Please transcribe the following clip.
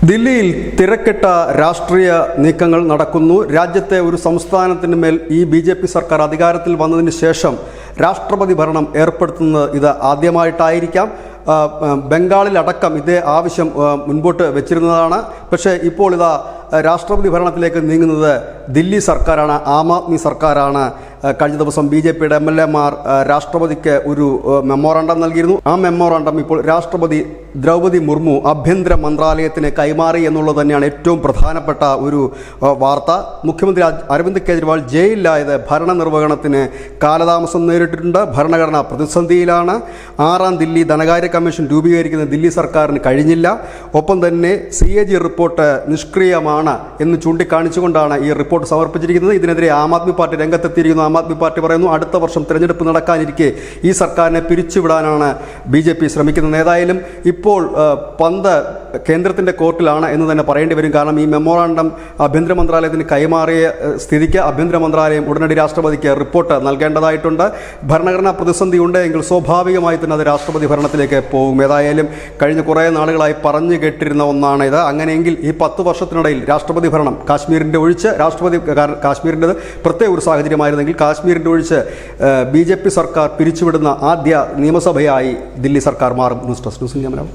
ദില്ലിയിൽ തിരക്കിട്ട രാഷ്ട്രീയ നീക്കങ്ങൾ നടക്കുന്നു. രാജ്യത്തെ ഒരു സംസ്ഥാനത്തിന് മേൽ ഈ ബി.ജെ.പി. സർക്കാർ അധികാരത്തിൽ വന്നതിന് ശേഷം രാഷ്ട്രപതി ഭരണം ഏർപ്പെടുത്തുന്നത് ഇത് ആദ്യമായിട്ടായിരിക്കാം. ബംഗാളിലടക്കം ഇതേ ആവശ്യം മുൻപോട്ട് വെച്ചിരുന്നതാണ്. പക്ഷേ ഇപ്പോൾ ഇതാ രാഷ്ട്രപതി ഭരണത്തിലേക്ക് നീങ്ങുന്നത് ദില്ലി സർക്കാരാണ്, ആം ആദ്മി സർക്കാരാണ്. കഴിഞ്ഞ ദിവസം ബി.ജെ.പിയുടെ MLA-മാർ രാഷ്ട്രപതിക്ക് ഒരു മെമ്മോറാണ്ടം നൽകിയിരുന്നു. ആ മെമ്മോറാണ്ടം ഇപ്പോൾ രാഷ്ട്രപതി ദ്രൗപദി മുർമു ആഭ്യന്തര മന്ത്രാലയത്തിന് കൈമാറി എന്നുള്ളത് തന്നെയാണ് ഏറ്റവും പ്രധാനപ്പെട്ട ഒരു വാർത്ത. മുഖ്യമന്ത്രി അരവിന്ദ് കെജ്രിവാൾ ജയിലിലായത് ഭരണനിർവഹണത്തിന് കാലതാമസം നേരിട്ടിട്ടുണ്ട്. ഭരണഘടനാ പ്രതിസന്ധിയിലാണ്. 6-ാം ദില്ലി ധനകാര്യ കമ്മീഷൻ രൂപീകരിക്കുന്ന ദില്ലി സർക്കാരിന് കഴിഞ്ഞില്ല. ഒപ്പം തന്നെ CAG റിപ്പോർട്ട് നിഷ്ക്രിയമാണ് എന്ന് ചൂണ്ടിക്കാണിച്ചുകൊണ്ടാണ് ഈ റിപ്പോർട്ട് സമർപ്പിച്ചിരിക്കുന്നത്. ഇതിനെതിരെ ആം ആദ്മി പാർട്ടി രംഗത്തെത്തിയിരിക്കുന്നു. ആം ആദ്മി പാർട്ടി പറയുന്നു, അടുത്ത വർഷം തിരഞ്ഞെടുപ്പ് നടക്കാനിരിക്കെ ഈ സർക്കാരിനെ പിരിച്ചുവിടാനാണ് ബി.ജെ.പി. ശ്രമിക്കുന്നത്. ഏതായാലും ഇപ്പോൾ പന്ത് കേന്ദ്രത്തിൻ്റെ കോർട്ടിലാണ് എന്ന് തന്നെ പറയേണ്ടി വരും. കാരണം ഈ മെമ്മോറാണ്ടം ആഭ്യന്തര മന്ത്രാലയത്തിന് കൈമാറിയ സ്ഥിതിക്ക് ആഭ്യന്തര മന്ത്രാലയം ഉടനടി രാഷ്ട്രപതിക്ക് റിപ്പോർട്ട് നൽകേണ്ടതായിട്ടുണ്ട്. ഭരണഘടനാ പ്രതിസന്ധി ഉണ്ടെങ്കിൽ സ്വാഭാവികമായി തന്നെ അത് രാഷ്ട്രപതി ഭരണത്തിലേക്ക് പോകും. ഏതായാലും കഴിഞ്ഞ കുറേ നാളുകളായി പറഞ്ഞു കേട്ടിരുന്ന ഒന്നാണ് ഇത്. അങ്ങനെയെങ്കിൽ ഈ 10 വർഷത്തിനിടയിൽ രാഷ്ട്രപതി ഭരണം കാശ്മീരിൻ്റെ ഒഴിച്ച് കാശ്മീരിൻ്റെത് പ്രത്യേക ഒരു സാഹചര്യമായിരുന്നെങ്കിൽ കാശ്മീരിൻ്റെ ഒഴിച്ച് ബി.ജെ.പി. സർക്കാർ പിരിച്ചുവിടുന്ന ആദ്യ നിയമസഭയായി ദില്ലി സർക്കാർ മാറും. News desk news India Malayalam.